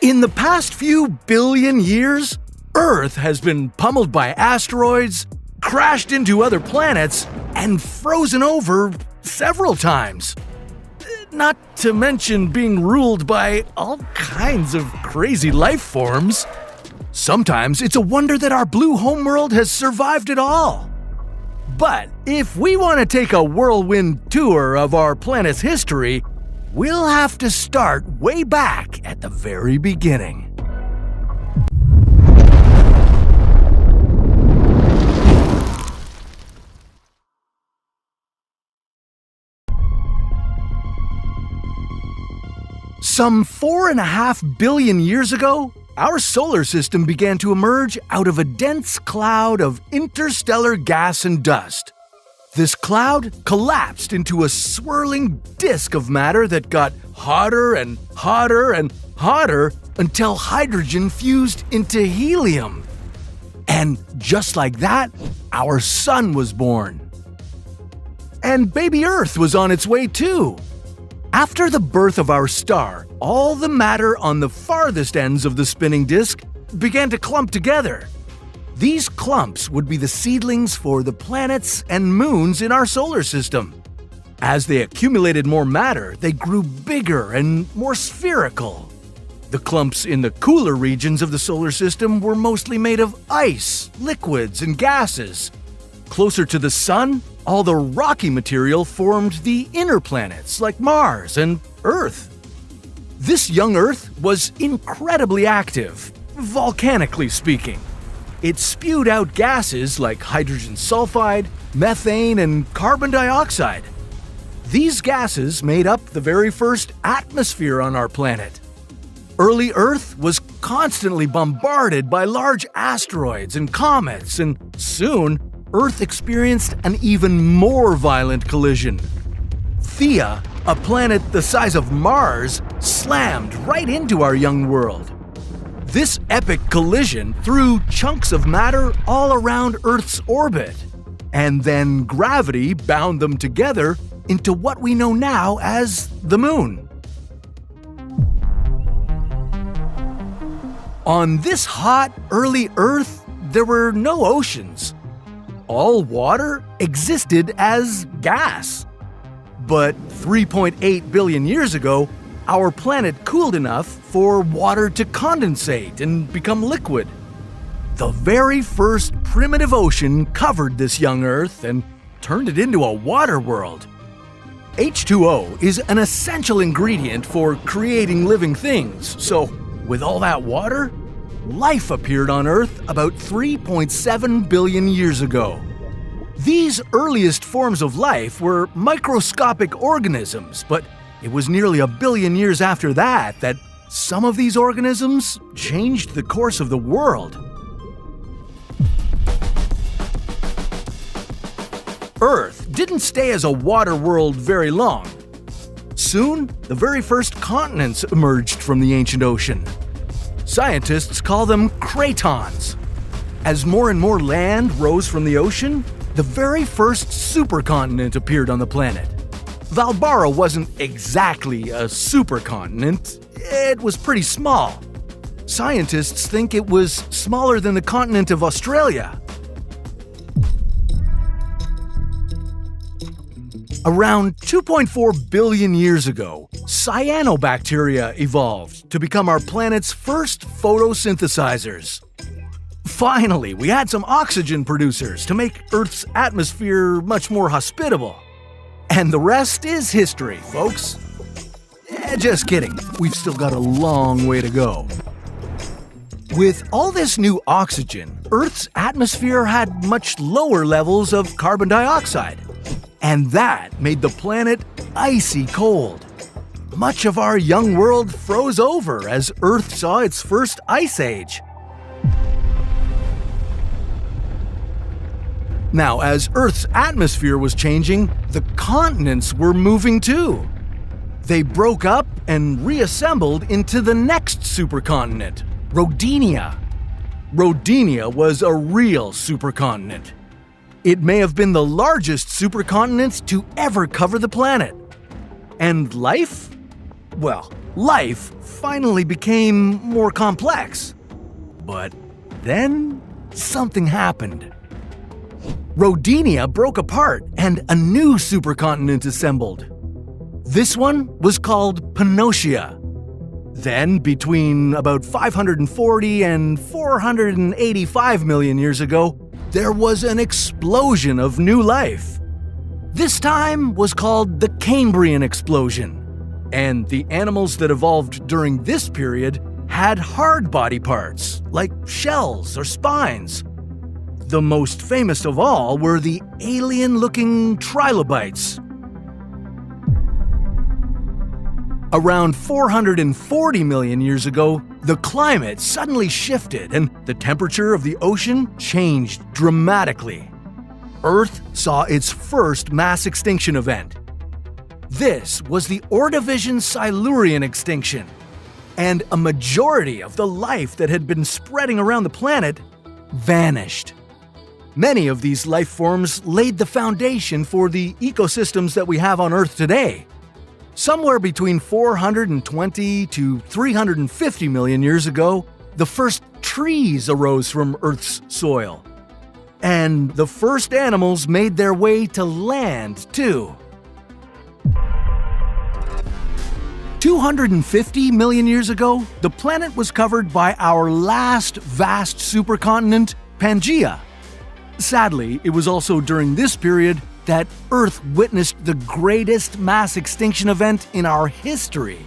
In the past few billion years, Earth has been pummeled by asteroids, crashed into other planets, and frozen over several times. Not to mention being ruled by all kinds of crazy life forms. Sometimes it's a wonder that our blue homeworld has survived it all. But if we want to take a whirlwind tour of our planet's history, we'll have to start way back at the very beginning. Some 4.5 billion years ago, our solar system began to emerge out of a dense cloud of interstellar gas and dust. This cloud collapsed into a swirling disk of matter that got hotter and hotter and hotter until hydrogen fused into helium. And just like that, our sun was born. And baby Earth was on its way too. After the birth of our star, all the matter on the farthest ends of the spinning disk began to clump together. These clumps would be the seedlings for the planets and moons in our solar system. As they accumulated more matter, they grew bigger and more spherical. The clumps in the cooler regions of the solar system were mostly made of ice, liquids, and gases. Closer to the sun, all the rocky material formed the inner planets like Mars and Earth. This young Earth was incredibly active, volcanically speaking. It spewed out gases like hydrogen sulfide, methane, and carbon dioxide. These gases made up the very first atmosphere on our planet. Early Earth was constantly bombarded by large asteroids and comets, and soon Earth experienced an even more violent collision. Theia, a planet the size of Mars, slammed right into our young world. This epic collision threw chunks of matter all around Earth's orbit, and then gravity bound them together into what we know now as the Moon. On this hot, early Earth, there were no oceans. All water existed as gas. But 3.8 billion years ago, our planet cooled enough for water to condensate and become liquid. The very first primitive ocean covered this young Earth and turned it into a water world. H2O is an essential ingredient for creating living things, so with all that water, life appeared on Earth about 3.7 billion years ago. These earliest forms of life were microscopic organisms, but it was nearly a billion years after that that some of these organisms changed the course of the world. Earth didn't stay as a water world very long. Soon, the very first continents emerged from the ancient ocean. Scientists call them cratons. As more and more land rose from the ocean, the very first supercontinent appeared on the planet. Valbara wasn't exactly a supercontinent, it was pretty small. Scientists think it was smaller than the continent of Australia. Around 2.4 billion years ago, cyanobacteria evolved to become our planet's first photosynthesizers. Finally, we had some oxygen producers to make Earth's atmosphere much more hospitable. And the rest is history, folks. Just kidding, we've still got a long way to go. With all this new oxygen, Earth's atmosphere had much lower levels of carbon dioxide. And that made the planet icy cold. Much of our young world froze over as Earth saw its first ice age. Now, as Earth's atmosphere was changing, the continents were moving too. They broke up and reassembled into the next supercontinent, Rodinia. Rodinia was a real supercontinent. It may have been the largest supercontinent to ever cover the planet. And life? Well, life finally became more complex. But then something happened. Rodinia broke apart and a new supercontinent assembled. This one was called Pannotia. Then, between about 540 and 485 million years ago, there was an explosion of new life. This time was called the Cambrian explosion, and the animals that evolved during this period had hard body parts, like shells or spines. The most famous of all were the alien-looking trilobites. Around 440 million years ago, the climate suddenly shifted and the temperature of the ocean changed dramatically. Earth saw its first mass extinction event. This was the Ordovician Silurian extinction, and a majority of the life that had been spreading around the planet vanished. Many of these life forms laid the foundation for the ecosystems that we have on Earth today. Somewhere between 420 to 350 million years ago, the first trees arose from Earth's soil. And the first animals made their way to land, too. 250 million years ago, the planet was covered by our last vast supercontinent, Pangaea. Sadly, it was also during this period that Earth witnessed the greatest mass extinction event in our history,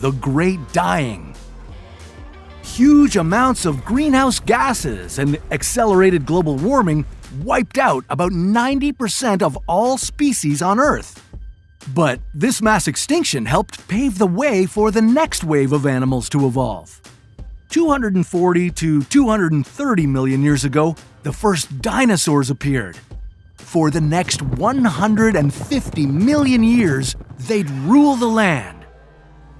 the Great Dying. Huge amounts of greenhouse gases and accelerated global warming wiped out about 90% of all species on Earth. But this mass extinction helped pave the way for the next wave of animals to evolve. 240 to 230 million years ago, the first dinosaurs appeared. For the next 150 million years, they'd rule the land.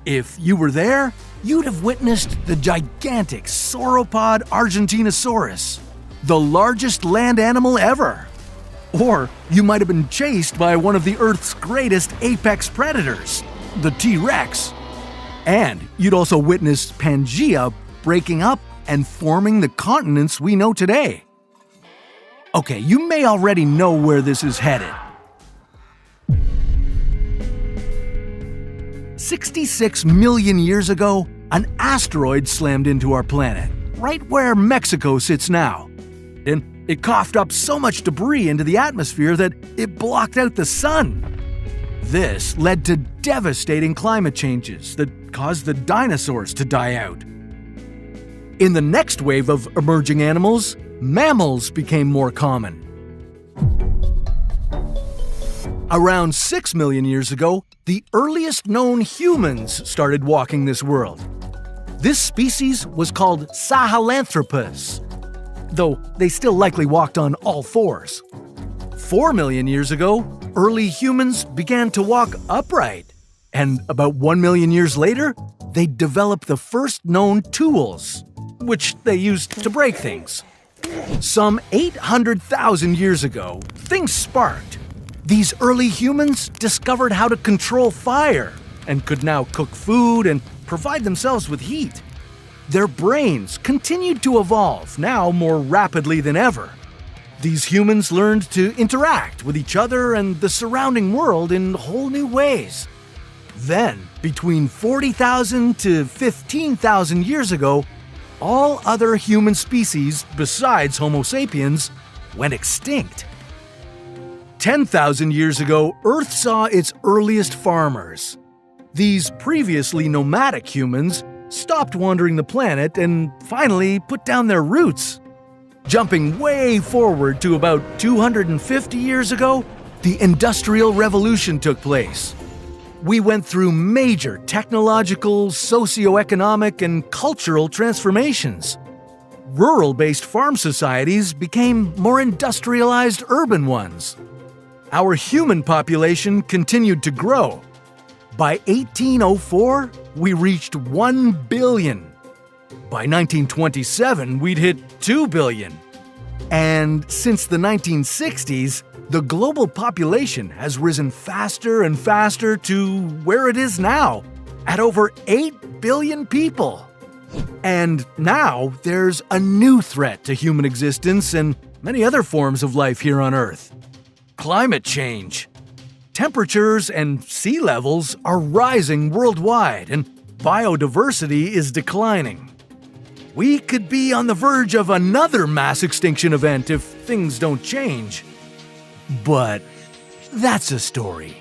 If you were there, you'd have witnessed the gigantic sauropod Argentinosaurus, the largest land animal ever. Or you might have been chased by one of the Earth's greatest apex predators, the T-Rex. And you'd also witnessed Pangaea breaking up and forming the continents we know today. Okay, you may already know where this is headed. 66 million years ago, an asteroid slammed into our planet, right where Mexico sits now. And it coughed up so much debris into the atmosphere that it blocked out the sun. This led to devastating climate changes that caused the dinosaurs to die out. In the next wave of emerging animals, mammals became more common. Around 6 million years ago, the earliest known humans started walking this world. This species was called Sahelanthropus, though they still likely walked on all fours. 4 million years ago, early humans began to walk upright, and about 1 million years later, they developed the first known tools, which they used to break things. Some 800,000 years ago, things sparked. These early humans discovered how to control fire and could now cook food and provide themselves with heat. Their brains continued to evolve, now more rapidly than ever. These humans learned to interact with each other and the surrounding world in whole new ways. Then, between 40,000 to 15,000 years ago, all other human species besides Homo sapiens went extinct. 10,000 years ago, Earth saw its earliest farmers. These previously nomadic humans stopped wandering the planet and finally put down their roots. Jumping way forward to about 250 years ago, the Industrial Revolution took place. We went through major technological, socioeconomic, and cultural transformations. Rural-based farm societies became more industrialized urban ones. Our human population continued to grow. By 1804, we reached 1 billion. By 1927, we'd hit 2 billion. And since the 1960s, the global population has risen faster and faster to where it is now, at over 8 billion people. And now there's a new threat to human existence and many other forms of life here on Earth: climate change. Temperatures and sea levels are rising worldwide, and biodiversity is declining. We could be on the verge of another mass extinction event if things don't change. But that's a story